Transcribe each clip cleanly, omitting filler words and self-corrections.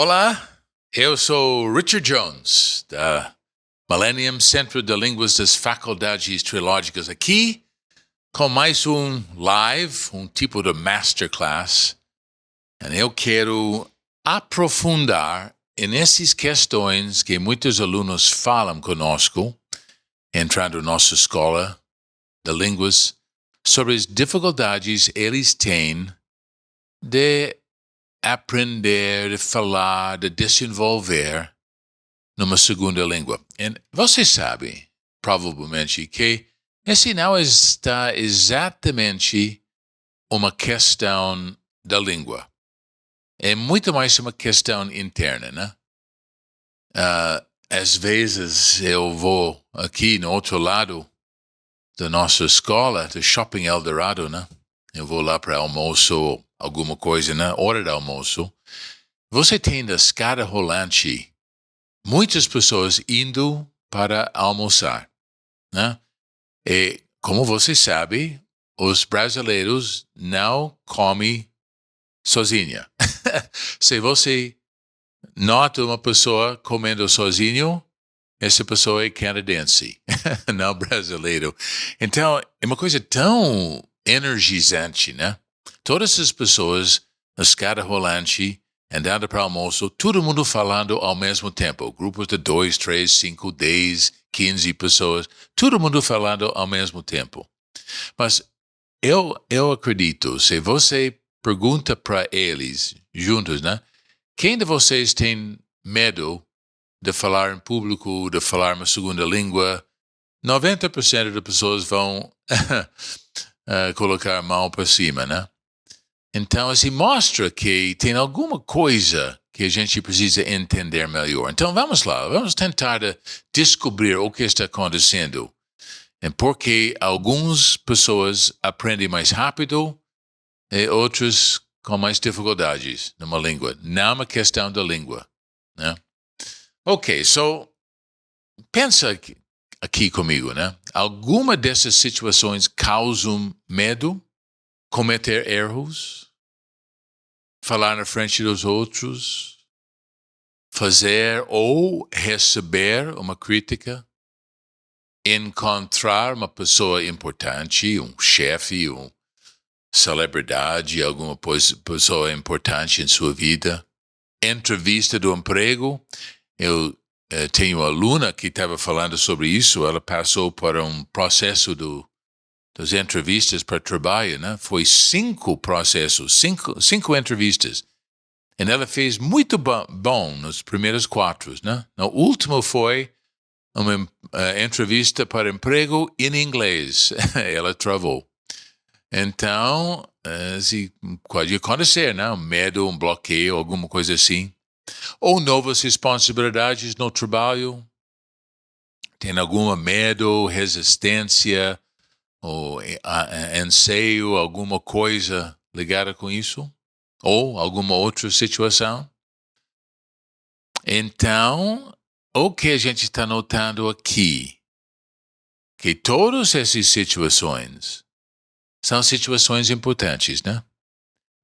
Olá, eu sou Richard Jones, da Millennium Centro de Línguas das Faculdades Trilógicas, aqui com mais um live, um tipo de masterclass. E eu quero aprofundar nessas questões que muitos alunos falam conosco, entrando na nossa escola de línguas, sobre as dificuldades eles têm de aprender, de falar, de desenvolver numa segunda língua. E você sabe, provavelmente, que esse não está exatamente uma questão da língua. É muito mais uma questão interna, né? Às vezes eu vou aqui no outro lado da nossa escola, do Shopping Eldorado, né? Eu vou lá para almoço, alguma coisa, né? Hora de almoço. Você tem da escada rolante muitas pessoas indo para almoçar, né? E, como você sabe, os brasileiros não comem sozinha. Se você nota uma pessoa comendo sozinho, essa pessoa é canadense, não brasileiro. Então, é uma coisa tão energizante, né? Todas as pessoas na escada rolante, andando para o almoço, todo mundo falando ao mesmo tempo. Grupos de 2, 3, 5, 10, 15 pessoas, todo mundo falando ao mesmo tempo. Mas eu acredito, se você pergunta para eles, juntos, né? Quem de vocês tem medo de falar em público, de falar uma segunda língua? 90% das pessoas vão colocar a mão para cima, né? Então, assim, mostra que tem alguma coisa que a gente precisa entender melhor. Então, vamos lá, vamos tentar descobrir o que está acontecendo. E porque algumas pessoas aprendem mais rápido e outras com mais dificuldades numa língua. Não é uma questão da língua, né? Ok, pensa aqui comigo, né? Alguma dessas situações causam medo? Cometer erros? Falar na frente dos outros? Fazer ou receber uma crítica? Encontrar uma pessoa importante, um chefe, uma celebridade, alguma pessoa importante em sua vida? Entrevista do emprego? Eu tenho uma aluna que estava falando sobre isso. Ela passou por um processo das entrevistas para trabalho, né? Foi 5 processos, 5 entrevistas. E ela fez muito bom nos primeiros 4, né? No último foi uma entrevista para emprego em inglês. Ela travou. Então, pode acontecer, né? Um medo, um bloqueio, alguma coisa assim. Ou novas responsabilidades no trabalho. Tem algum medo, resistência, ou anseio, alguma coisa ligada com isso? Ou alguma outra situação? Então, o que a gente está notando aqui, que todas essas situações são situações importantes, né?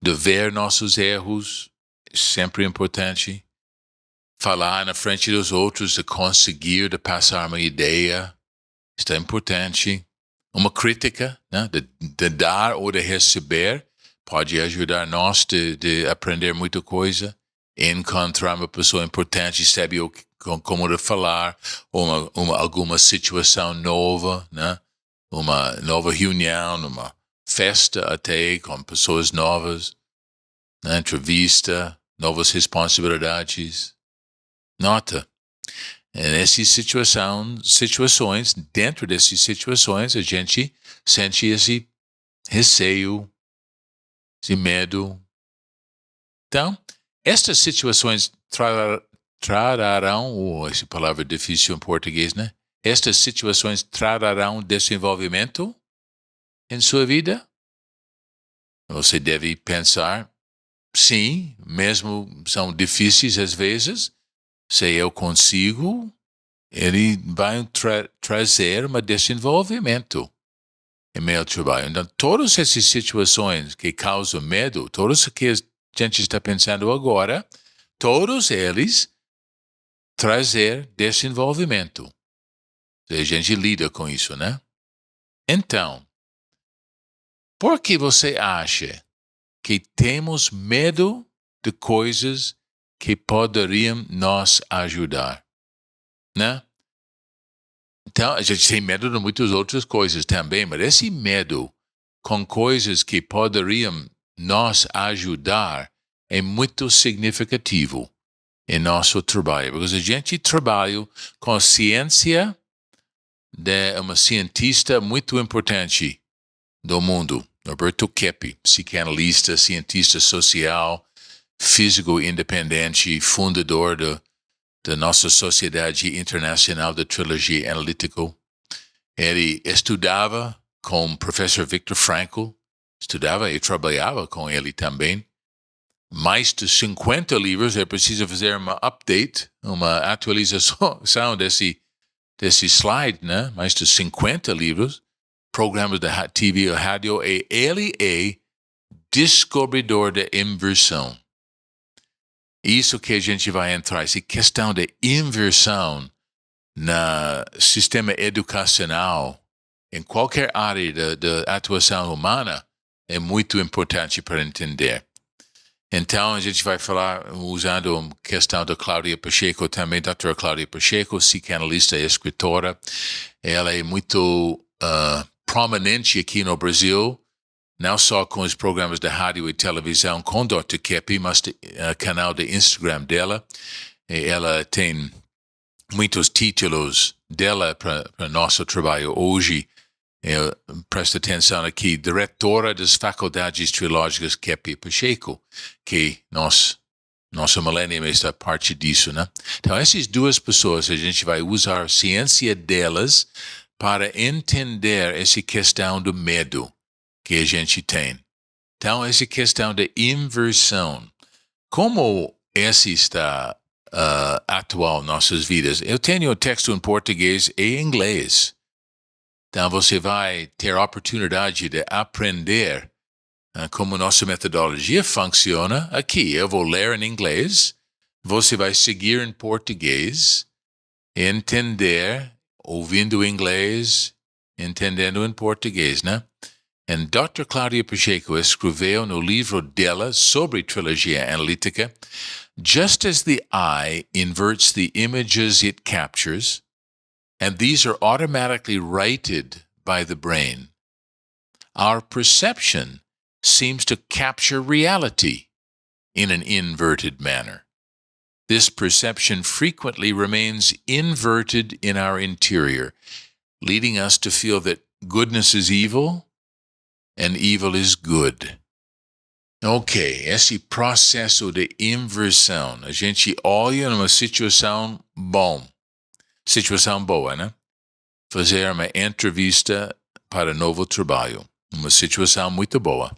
De ver nossos erros, sempre importante. Falar na frente dos outros, de conseguir, de passar uma ideia, está importante. Uma crítica, né? De dar ou de receber, pode ajudar nós de aprender muita coisa. Encontrar uma pessoa importante, saber como de falar, ou alguma situação nova, né? Uma nova reunião, uma festa até com pessoas novas, né? Entrevista, novas responsabilidades. Nota, nessas situações, dentro dessas situações, a gente sente esse receio, esse medo. Então, estas situações trarão, essa palavra é difícil em português, né? Estas situações trarão desenvolvimento em sua vida? Você deve pensar, sim, mesmo são difíceis às vezes, se eu consigo, ele vai trazer um desenvolvimento em meu trabalho. Então, todas essas situações que causam medo, todas que a gente está pensando agora, Todos eles trazer desenvolvimento. A gente lida com isso, né? Então, por que você acha que temos medo de coisas que poderiam nos ajudar, né? Então, a gente tem medo de muitas outras coisas também, mas esse medo com coisas que poderiam nos ajudar é muito significativo em nosso trabalho, porque a gente trabalha com ciência de uma cientista muito importante do mundo, Norberto Keppe, psicanalista, cientista social, físico independente, fundador da nossa Sociedade Internacional de Trilogia Analítica. Ele estudava com o professor Viktor Frankl, estudava e trabalhava com ele também. Mais de 50 livros, é preciso fazer uma update, uma atualização desse slide, né? Mais de 50 livros, programas da TV e rádio, e ele é descobridor da inversão. Isso que a gente vai entrar, essa questão de inversão no sistema educacional, em qualquer área da atuação humana, é muito importante para entender. Então, a gente vai falar usando a questão da Cláudia Pacheco também, doutora Cláudia Pacheco, psicanalista e escritora. Ela é muito prominente aqui no Brasil, não só com os programas de rádio e televisão com o Dr. Keppe, mas o canal de Instagram dela. Ela tem muitos títulos dela para nosso trabalho hoje. Presta atenção aqui, diretora das Faculdades Teológicas Keppe Pacheco, que nosso milênio está parte disso, né? Então, essas duas pessoas, a gente vai usar a ciência delas para entender essa questão do medo que a gente tem. Então, essa questão da inversão, como essa está atual em nossas vidas? Eu tenho o texto em português e em inglês. Então, você vai ter a oportunidade de aprender como nossa metodologia funciona aqui. Eu vou ler em inglês, você vai seguir em português, entender, ouvindo inglês, entendendo em português, né? E Dr. Cláudia Pacheco escreveu no livro dela sobre trilogia analítica, Just as the eye inverts the images it captures, and these are automatically righted by the brain, our perception seems to capture reality in an inverted manner. This perception frequently remains inverted in our interior, leading us to feel that goodness is evil and evil is good. Ok, esse processo de inversão, a gente olha numa situação boa, né? Fazer uma entrevista para novo trabalho, uma situação muito boa.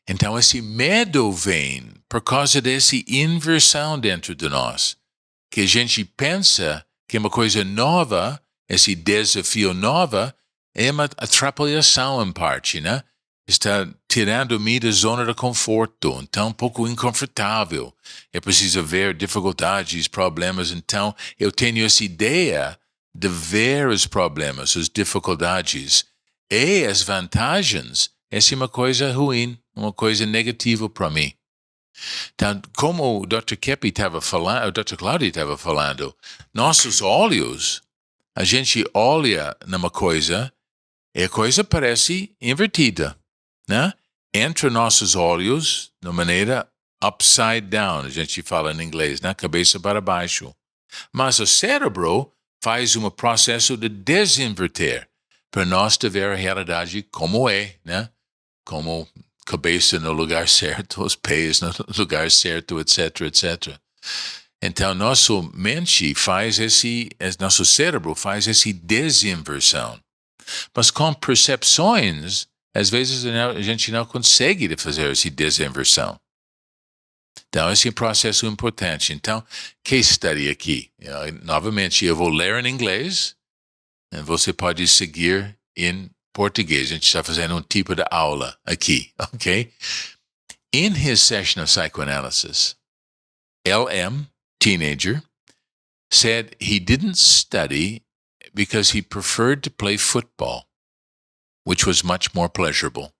Então, esse medo vem por causa dessa inversão dentro de nós, que a gente pensa que uma coisa nova, esse desafio nova, é uma atrapalhação em parte, né? Está tirando-me da zona de conforto, então um pouco inconfortável. É preciso ver dificuldades, problemas, então eu tenho essa ideia de ver os problemas, as dificuldades e as vantagens. Essa é uma coisa ruim, uma coisa negativa para mim. Então, como o Dr. Keppe estava falando, o Dr. Cláudia estava falando, nossos olhos, a gente olha numa coisa e a coisa parece invertida, né? Entre nossos olhos, de maneira upside down, a gente fala em inglês, né? Cabeça para baixo. Mas o cérebro faz um processo de desinverter para nós ver a realidade como é, né? Como cabeça no lugar certo, os pés no lugar certo, etc, etc. Então, nosso mente faz nosso cérebro faz essa desinversão. Mas com percepções, às vezes a gente não consegue fazer essa desinversão. Então, esse é um processo importante. Então, case study aqui. Novamente, eu vou ler em inglês, e você pode seguir em português. A gente está fazendo um tipo de aula aqui, ok? In his session of psychoanalysis, LM, teenager, said he didn't study because he preferred to play football, which was much more pleasurable.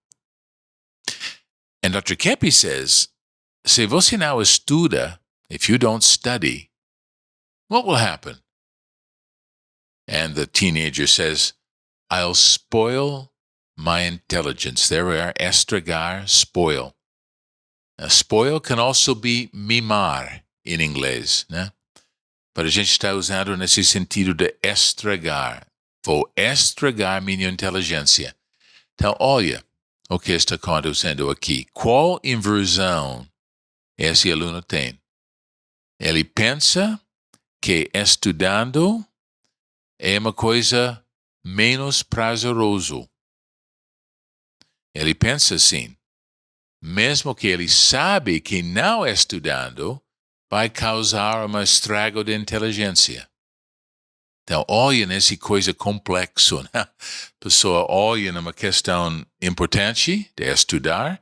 And Dr. Kepi says, se você não estuda, if you don't study, what will happen? And the teenager says, I'll spoil my intelligence. There we are, estragar, spoil. Now, spoil can also be mimar in inglês, né? Mas a gente está usando nesse sentido de estragar. Vou estragar minha inteligência. Então, olha o que está acontecendo aqui. Qual inversão esse aluno tem? Ele pensa que estudando é uma coisa menos prazeroso. Ele pensa assim, mesmo que ele sabe que não estudando vai causar um estrago de inteligência. Então, olha nessa coisa complexa, né? A pessoa olha numa questão importante de estudar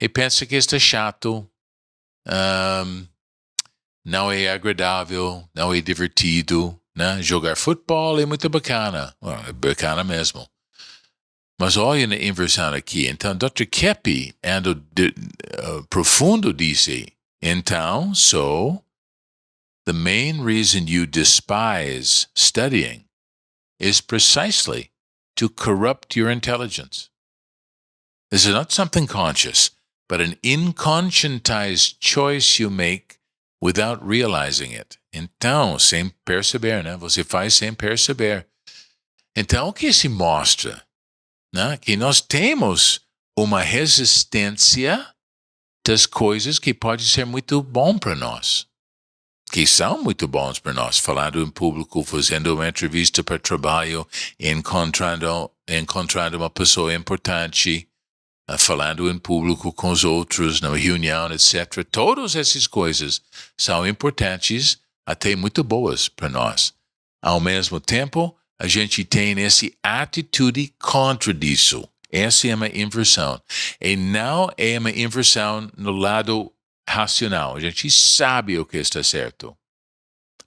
e pensa que está chato, não é agradável, não é divertido, né? Jogar futebol é muito bacana, é bacana mesmo. Mas olha na inversão aqui. Então, Dr. Kepi, profundo, disse, então, so, the main reason you despise studying is precisely to corrupt your intelligence. This is not something conscious, but an inconscientized choice you make without realizing it. Então, sem perceber, né? Você faz sem perceber. Então, o que se mostra? Né? Que nós temos uma resistência das coisas que pode ser muito bom para nós. Que são muito bons para nós. Falando em público, fazendo uma entrevista para trabalho, encontrando uma pessoa importante, falando em público com os outros, na reunião, etc. Todas essas coisas são importantes, até muito boas para nós. Ao mesmo tempo, a gente tem essa atitude contra disso. Essa é uma inversão. E não é uma inversão no lado racional. A gente sabe o que está certo.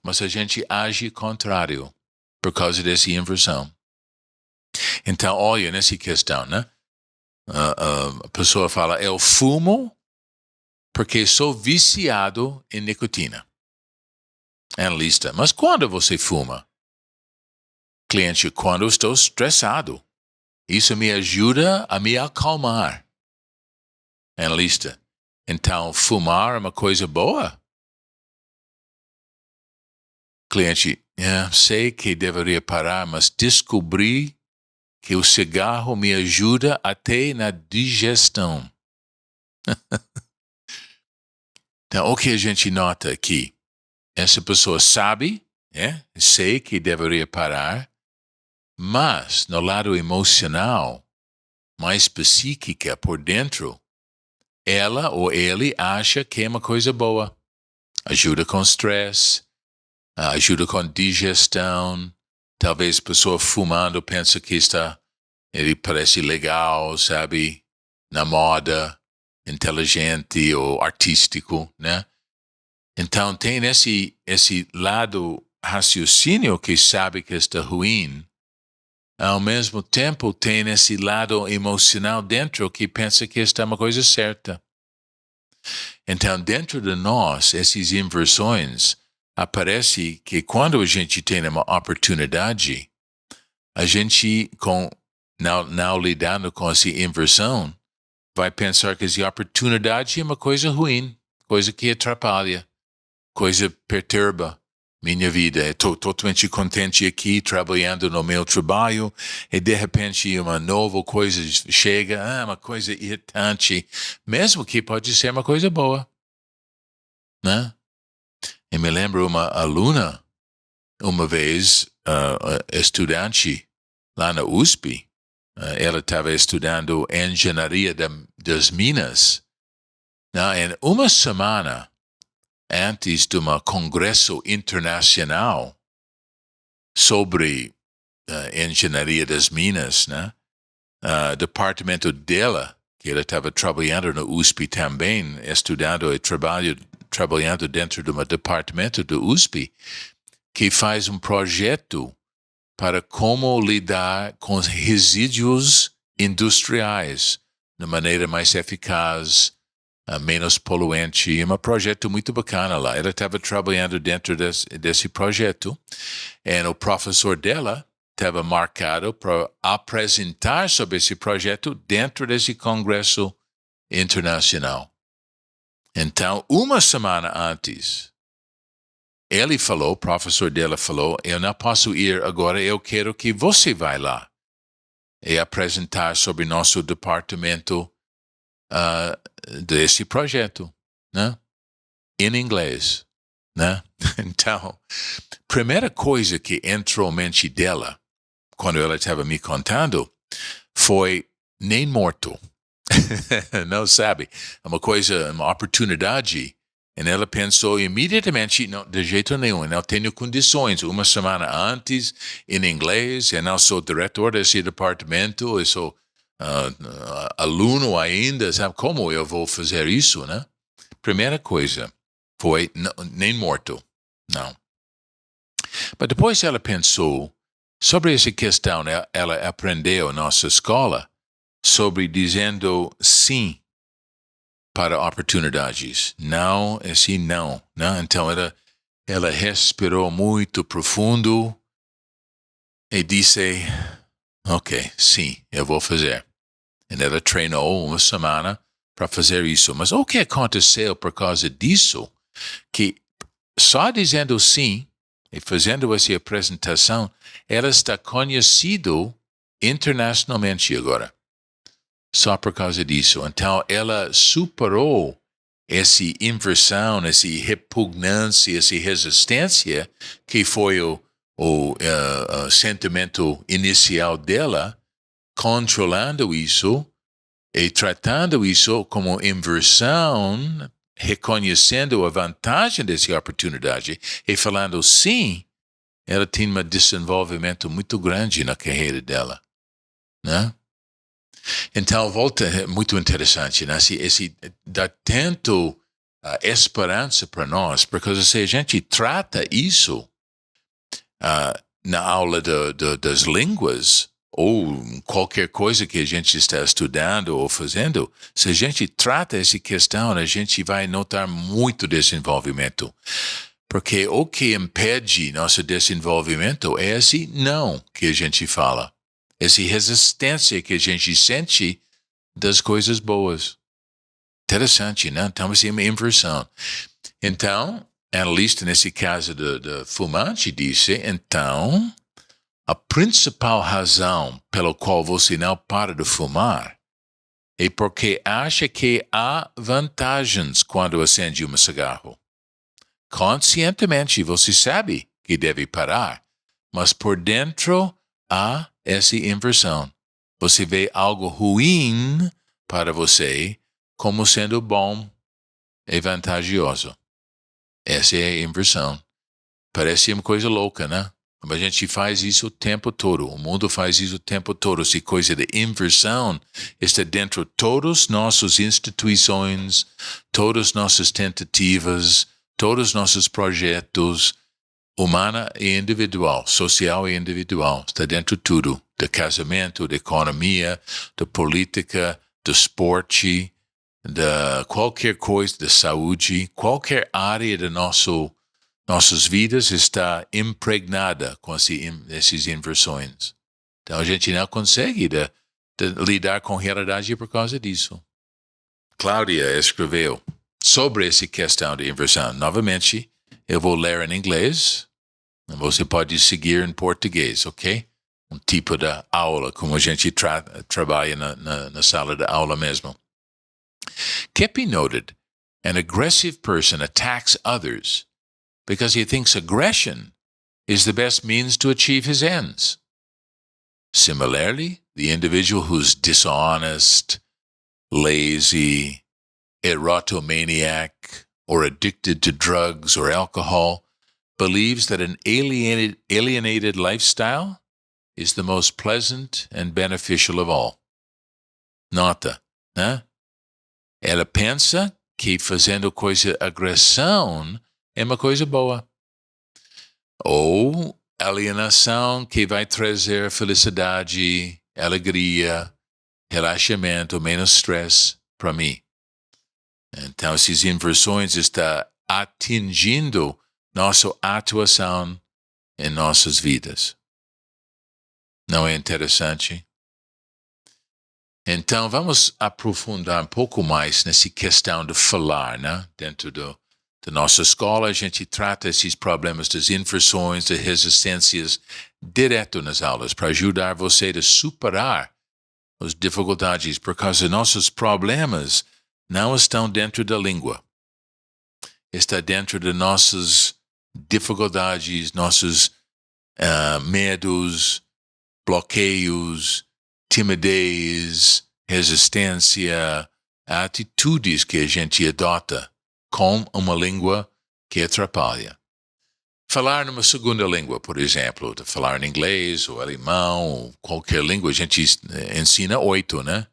Mas a gente age contrário por causa dessa inversão. Então, olha nessa questão, né? A pessoa fala, eu fumo porque sou viciado em nicotina. Analista, mas quando você fuma? Cliente, quando estou estressado. Isso me ajuda a me acalmar. Analista, então fumar é uma coisa boa? Cliente, sei que deveria parar, mas descobri que o cigarro me ajuda até na digestão. Então, o que a gente nota aqui? Essa pessoa sabe, sei que deveria parar, mas no lado emocional, mais psíquica por dentro, ela ou ele acha que é uma coisa boa. Ajuda com estresse, ajuda com digestão. Talvez a pessoa fumando pensa que ele parece legal, sabe? Na moda, inteligente ou artístico, né? Então tem esse lado raciocínio que sabe que está ruim. Ao mesmo tempo, tem esse lado emocional dentro que pensa que está uma coisa certa. Então, dentro de nós, essas inversões, aparece que quando a gente tem uma oportunidade, a gente, não lidando com essa inversão, vai pensar que essa oportunidade é uma coisa ruim, coisa que atrapalha, coisa perturba minha vida. Estou totalmente contente aqui, trabalhando no meu trabalho, e de repente uma nova coisa chega, uma coisa irritante, mesmo que pode ser uma coisa boa, né? E me lembro uma aluna, uma vez, estudante lá na USP, ela estava estudando engenharia das minas, em uma semana antes de um congresso internacional sobre engenharia das minas, né? O departamento dela que ele estava trabalhando no USP também, estudando e trabalhando dentro de um departamento do USP, que faz um projeto para como lidar com os resíduos industriais de maneira mais eficaz, menos poluente. É um projeto muito bacana lá. Ela estava trabalhando dentro desse projeto e o professor dela estava marcado para apresentar sobre esse projeto dentro desse congresso internacional. Então, uma semana antes, o professor dela falou, eu não posso ir agora, eu quero que você vá lá e apresentar sobre nosso departamento desse projeto, né? Em inglês, né? Então, primeira coisa que entrou na mente dela, quando ela estava me contando, foi nem morto. Não sabe, é uma oportunidade. E ela pensou imediatamente, não, de jeito nenhum, eu não tenho condições. Uma semana antes, em inglês, eu não sou diretor desse departamento, eu sou aluno ainda, sabe como eu vou fazer isso, né? Primeira coisa foi nem morto, não. Mas depois ela pensou sobre essa questão, ela aprendeu na nossa escola sobre dizendo sim para oportunidades. Não, assim, não. Né? Então, ela respirou muito profundo e disse, ok, sim, eu vou fazer. E ela treinou uma semana para fazer isso. Mas o que aconteceu por causa disso? Que só dizendo sim e fazendo essa apresentação, ela está conhecida internacionalmente agora. Só por causa disso. Então, ela superou essa inversão, essa repugnância, essa resistência que foi o sentimento inicial dela, controlando isso e tratando isso como inversão, reconhecendo a vantagem dessa oportunidade e falando sim, ela tem um desenvolvimento muito grande na carreira dela, né? Então, volta, muito interessante, né? Esse dá tanto esperança para nós, porque se a gente trata isso na aula das línguas, ou qualquer coisa que a gente está estudando ou fazendo, se a gente trata essa questão, a gente vai notar muito desenvolvimento. Porque o que impede nosso desenvolvimento é esse não que a gente fala. Essa resistência que a gente sente das coisas boas. Interessante, né? Então, isso é uma inversão. Então, analista nesse caso do fumante disse, então, a principal razão pela qual você não para de fumar é porque acha que há vantagens quando acende um cigarro. Conscientemente, você sabe que deve parar, mas por dentro há essa inversão. Você vê algo ruim para você como sendo bom e vantajoso. Essa é a inversão. Parece uma coisa louca, né? Mas a gente faz isso o tempo todo. O mundo faz isso o tempo todo. Essa coisa de inversão está dentro de todas as nossas instituições, todas as nossas tentativas, todos os nossos projetos, humana e individual, social e individual. Está dentro de tudo. Do casamento, da economia, da política, do esporte, de qualquer coisa, da saúde, qualquer área de nossas vidas está impregnada com essas inversões. Então a gente não consegue de lidar com a realidade por causa disso. Cláudia escreveu sobre essa questão de inversão. Novamente, eu vou ler em inglês. Você pode seguir em português, ok? Um tipo de aula, como a gente trabalha na sala de aula mesmo. Kepi noted, an aggressive person attacks others because he thinks aggression is the best means to achieve his ends. Similarly, the individual who's dishonest, lazy, erotomaniac, or addicted to drugs or alcohol believes that an alienated lifestyle is the most pleasant and beneficial of all. Nota: né? Ela pensa que fazendo coisa agressão é uma coisa boa. Ou alienação que vai trazer felicidade, alegria, relaxamento, menos stress para mim. Então, essas inversões estão atingindo nossa atuação em nossas vidas. Não é interessante? Então, vamos aprofundar um pouco mais nessa questão de falar, né? Dentro da nossa escola, a gente trata esses problemas das inversões, das resistências, direto nas aulas, para ajudar você a superar as dificuldades, por causa nossos problemas não estão dentro da língua. Está dentro de nossas dificuldades, nossos medos, bloqueios, timidez, resistência, atitudes que a gente adota com uma língua que atrapalha. Falar numa segunda língua, por exemplo, de falar em inglês ou alemão, ou qualquer língua, a gente ensina 8, né?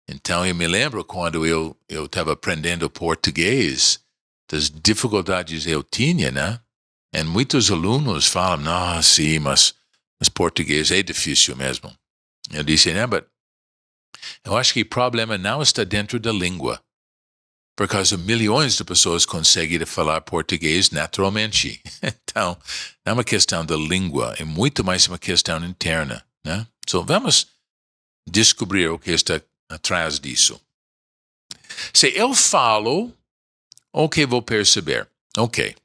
Então, eu me lembro quando eu estava aprendendo português, das dificuldades eu tinha, né? E muitos alunos falam, sim, mas português é difícil mesmo. Eu disse, mas eu acho que o problema não está dentro da língua. Por causa milhões de pessoas conseguem falar português naturalmente. Então, não é uma questão da língua, é muito mais uma questão interna, né? Então, vamos descobrir o que está atrás disso. Se eu falo, o que vou perceber? Ok.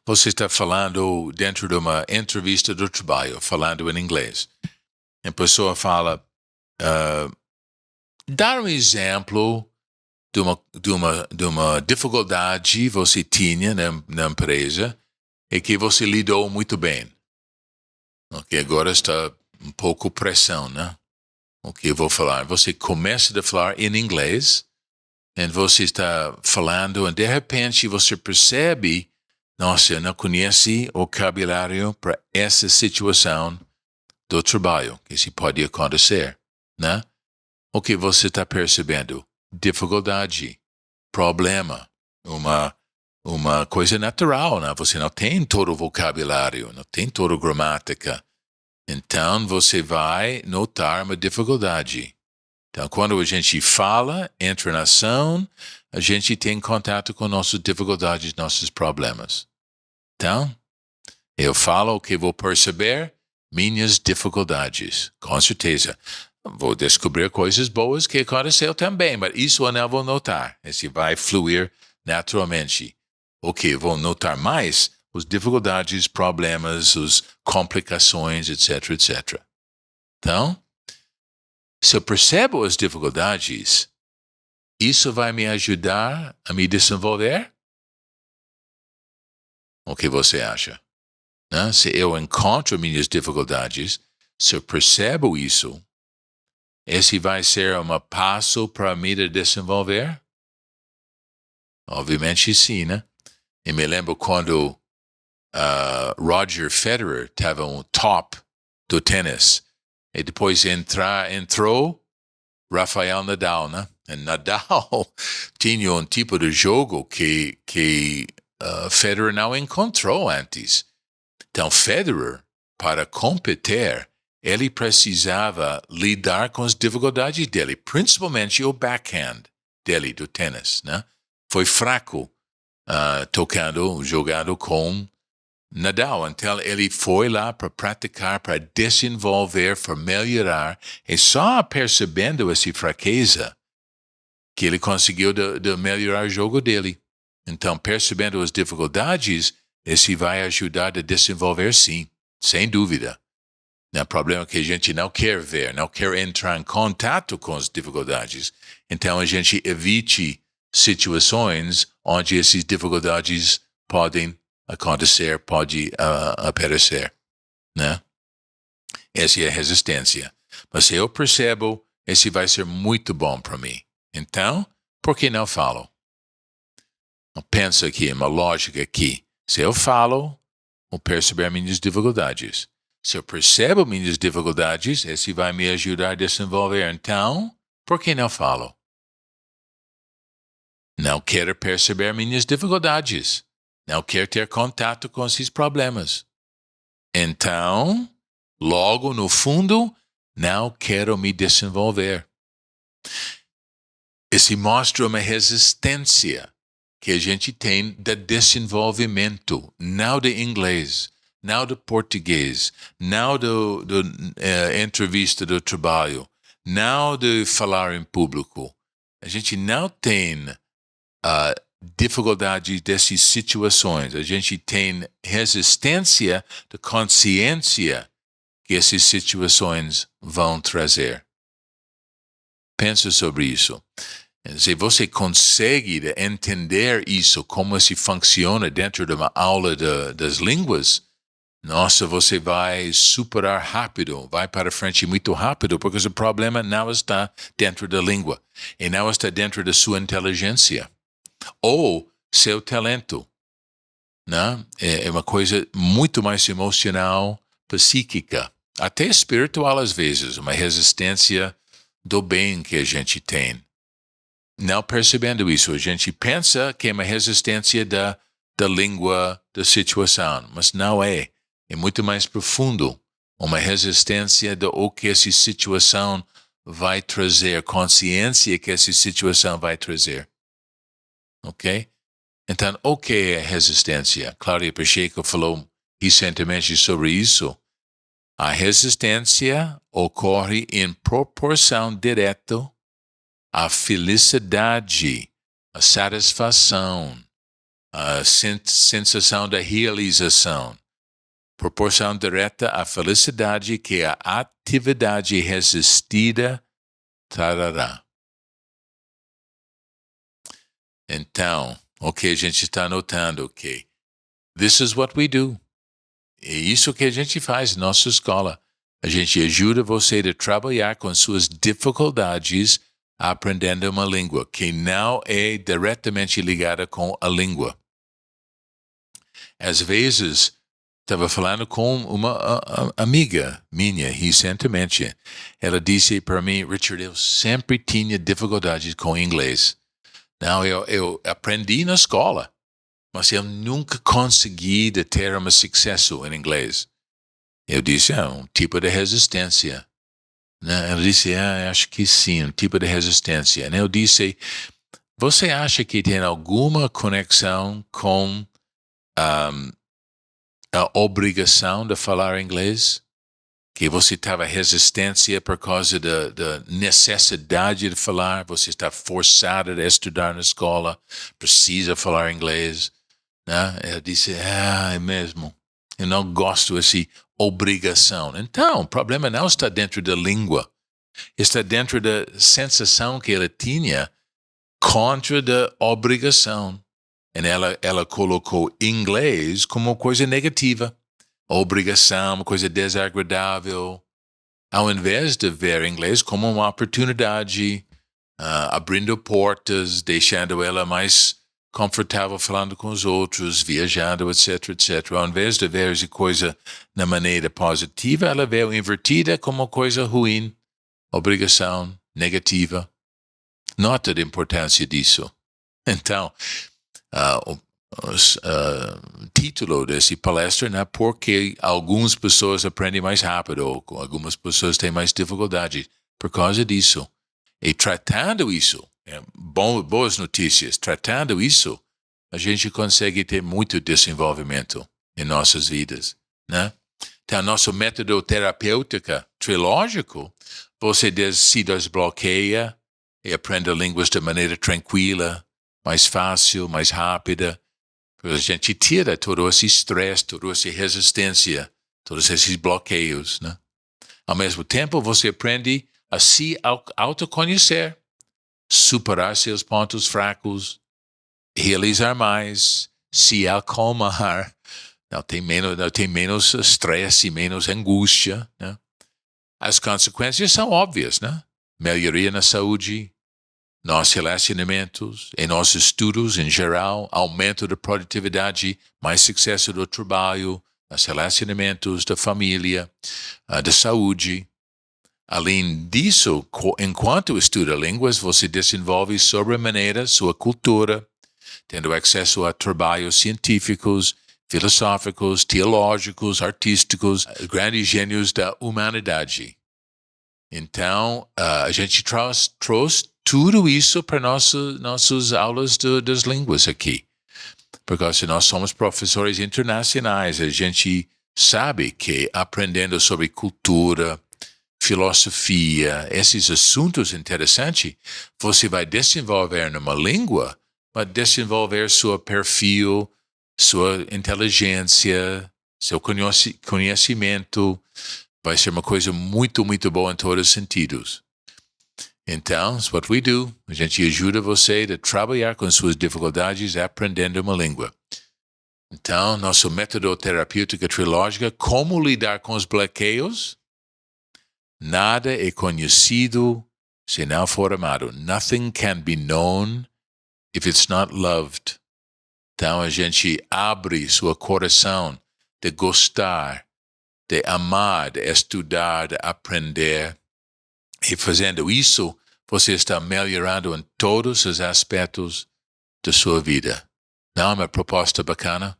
Você está falando dentro de uma entrevista do trabalho, falando em inglês. A pessoa fala, dá um exemplo de uma dificuldade você tinha na empresa e que você lidou muito bem. Ok, agora está um pouco pressão, né? O que eu vou falar? Você começa a falar em inglês e você está falando e de repente você percebe, nossa, eu não conheço o vocabulário para essa situação do trabalho, que isso pode acontecer, né? O que você está percebendo? Dificuldade, problema, uma coisa natural, né? Você não tem todo o vocabulário, não tem toda a gramática. Então, você vai notar uma dificuldade. Então, quando a gente fala, entra na ação, a gente tem contato com nossas dificuldades, nossos problemas. Então, eu falo o que vou perceber, minhas dificuldades, com certeza. Vou descobrir coisas boas que aconteceu também, mas isso eu não vou notar. Esse vai fluir naturalmente. O que vou notar mais? As dificuldades, problemas, as complicações, etc, etc. Então, se eu percebo as dificuldades, isso vai me ajudar a me desenvolver? O que você acha? Né? Se eu encontro minhas dificuldades, se eu percebo isso, esse vai ser um passo para me desenvolver? Obviamente sim, né? E me lembro quando Roger Federer estava um top do tênis. E depois entrou Rafael Nadal, né? E Nadal tinha um tipo de jogo que Federer não encontrou antes. Então, Federer, para competir, ele precisava lidar com as dificuldades dele, principalmente o backhand dele do tênis, né? Foi fraco jogando com Nadal. Então, ele foi lá para praticar, para desenvolver, para melhorar. E só percebendo essa fraqueza que ele conseguiu de melhorar o jogo dele. Então, percebendo as dificuldades, esse vai ajudar a desenvolver sim, sem dúvida. O problema é que a gente não quer ver, não quer entrar em contato com as dificuldades. Então, a gente evite situações onde essas dificuldades podem acontecer, pode aparecer, né? Essa é a resistência. Mas se eu percebo, esse vai ser muito bom para mim. Então, por que não falo? Pensa aqui, uma lógica aqui. Se eu falo, vou perceber minhas dificuldades. Se eu percebo minhas dificuldades, esse vai me ajudar a desenvolver. Então, Por que não falo? Não quero perceber minhas dificuldades. Não quero ter contato com esses problemas. Então, logo no fundo, não quero me desenvolver. Esse mostra uma resistência que a gente tem de desenvolvimento, não de inglês, não de português, não do entrevista do trabalho, não de falar em público. A gente não tem dificuldade dessas situações. A gente tem resistência de consciência que essas situações vão trazer. Pensa sobre isso. Se você consegue entender isso, como se funciona dentro de uma aula das línguas, nossa, você vai superar rápido, vai para frente muito rápido, porque o problema não está dentro da língua, e não está dentro da sua inteligência, ou seu talento. Né? É uma coisa muito mais emocional, psíquica, até espiritual às vezes, uma resistência do bem que a gente tem. Não percebendo isso, a gente pensa que é uma resistência da língua, da situação, mas não é. É muito mais profundo. Uma resistência do que essa situação vai trazer, consciência que essa situação vai trazer. Ok? Então, o que é resistência? Cláudia Pacheco falou recentemente sobre isso. A resistência ocorre em proporção direta à felicidade, à satisfação, à sensação da realização. Proporção direta à felicidade que a atividade resistida trará. Então, o que a gente está notando, ok? This is what we do. É isso que a gente faz na nossa escola. A gente ajuda você a trabalhar com suas dificuldades aprendendo uma língua que não é diretamente ligada com a língua. Às vezes, estava falando com uma amiga minha recentemente. Ela disse para mim, Richard, eu sempre tinha dificuldades com inglês. Não, eu aprendi na escola, mas eu nunca consegui ter um sucesso em inglês. Eu disse, um tipo de resistência. Ela disse, acho que sim, um tipo de resistência. Eu disse, você acha que tem alguma conexão com a obrigação de falar inglês? Que você estava resistência por causa da necessidade de falar, você está forçado a estudar na escola, precisa falar inglês. Né? Eu disse, é mesmo, eu não gosto dessa obrigação. Então, o problema não está dentro da língua, está dentro da sensação que ela tinha contra a obrigação. E ela colocou inglês como uma coisa negativa. Obrigação, uma coisa desagradável, ao invés de ver inglês como uma oportunidade, abrindo portas, deixando ela mais confortável falando com os outros, viajando, etc, etc. Ao invés de ver essa coisa na maneira positiva, ela vê invertida como uma coisa ruim, obrigação, negativa. Nota a importância disso. Então, título desse palestra, né? Porque algumas pessoas aprendem mais rápido, ou algumas pessoas têm mais dificuldade por causa disso. E tratando isso, boas notícias, tratando isso, a gente consegue ter muito desenvolvimento em nossas vidas, né? Então, nosso método terapêutico trilógico, você se desbloqueia e aprende línguas de maneira tranquila, mais fácil, mais rápida. A gente tira todo esse estresse, toda essa resistência, todos esses bloqueios, né? Ao mesmo tempo, você aprende a se autoconhecer, superar seus pontos fracos, realizar mais, se acalmar, não tem menos estresse, menos angústia, né? As consequências são óbvias, né? Melhoria na saúde, nossos relacionamentos, em nossos estudos em geral, aumento da produtividade, mais sucesso do trabalho, nos relacionamentos da família, da saúde, Além disso, enquanto estuda línguas, você desenvolve sobremaneira sua cultura, tendo acesso a trabalhos científicos, filosóficos, teológicos, artísticos, grandes gênios da humanidade. Então, a gente trouxe tudo isso para nossas aulas das línguas aqui. Porque se nós somos professores internacionais, a gente sabe que aprendendo sobre cultura, filosofia, esses assuntos interessantes, você vai desenvolver numa língua, vai desenvolver seu perfil, sua inteligência, seu conhecimento, vai ser uma coisa muito, muito boa em todos os sentidos. Então, what we do, a gente ajuda você a trabalhar com suas dificuldades aprendendo uma língua. Então, nosso método terapêutico trilógica, como lidar com os bloqueios? Nada é conhecido se não for amado. Nothing can be known if it's not loved. Então, a gente abre seu coração de gostar, de amar, de estudar, de aprender. E fazendo isso, você está melhorando em todos os aspectos da sua vida. Não é uma proposta bacana?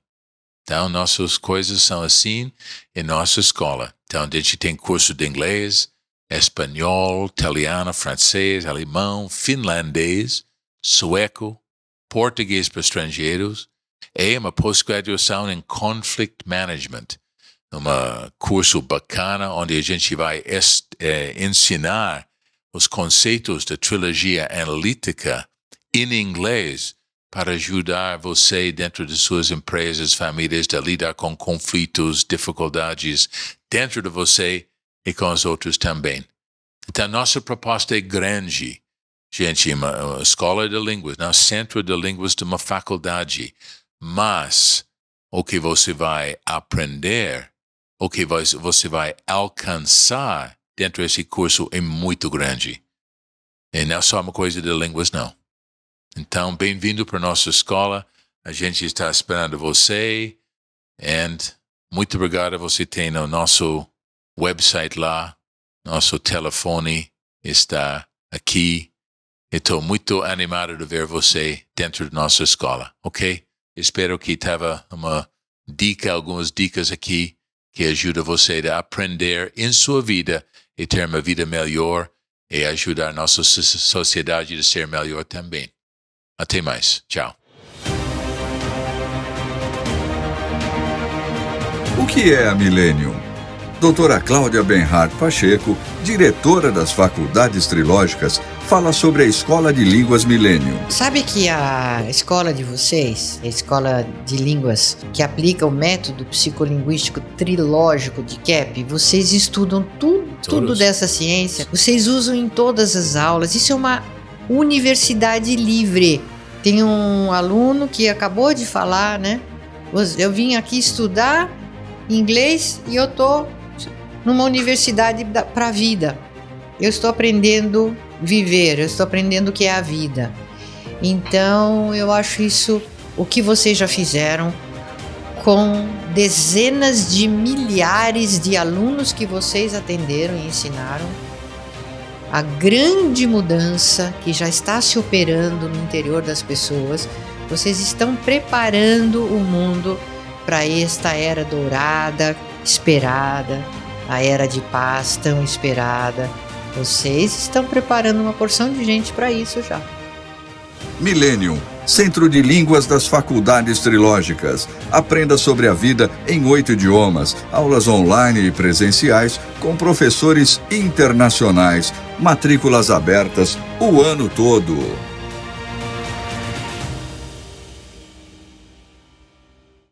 Então, nossas coisas são assim em nossa escola. Então, a gente tem curso de inglês, espanhol, italiano, francês, alemão, finlandês, sueco, português para estrangeiros, e uma pós-graduação em Conflict Management. Um curso bacana onde a gente vai ensinar os conceitos da trilogia analítica em inglês para ajudar você dentro de suas empresas, famílias, a lidar com conflitos, dificuldades dentro de você e com os outros também. Então, nossa proposta é grande. Gente, uma escola de línguas, não centro de línguas de uma faculdade. Mas o que você vai aprender, o que você vai alcançar dentro desse curso é muito grande. E não é só uma coisa de línguas, não. Então, bem-vindo para a nossa escola. A gente está esperando você. E muito obrigado. Você tem o nosso website lá. Nosso telefone está aqui. Estou muito animado de ver você dentro da nossa escola, ok? Espero que estava algumas dicas aqui que ajudam você a aprender em sua vida e ter uma vida melhor e ajudar a nossa sociedade a ser melhor também. Até mais. Tchau. O que é a Millennium? Doutora Cláudia Benhart Pacheco, diretora das Faculdades Trilógicas, fala sobre a Escola de Línguas Millennium. Sabe que a escola de vocês, a escola de línguas que aplica o método psicolinguístico trilógico de KEP, vocês estudam tudo dessa ciência, vocês usam em todas as aulas. Isso é uma universidade livre. Tem um aluno que acabou de falar, né? Eu vim aqui estudar inglês e eu tô numa universidade para a vida. Eu estou aprendendo a viver, eu estou aprendendo o que é a vida. Então, eu acho isso o que vocês já fizeram com dezenas de milhares de alunos que vocês atenderam e ensinaram. A grande mudança que já está se operando no interior das pessoas. Vocês estão preparando o mundo para esta era dourada, esperada, a era de paz tão esperada. Vocês estão preparando uma porção de gente para isso já. Millennium, Centro de Línguas das Faculdades Trilógicas. Aprenda sobre a vida em 8 idiomas, aulas online e presenciais com professores internacionais, matrículas abertas o ano todo.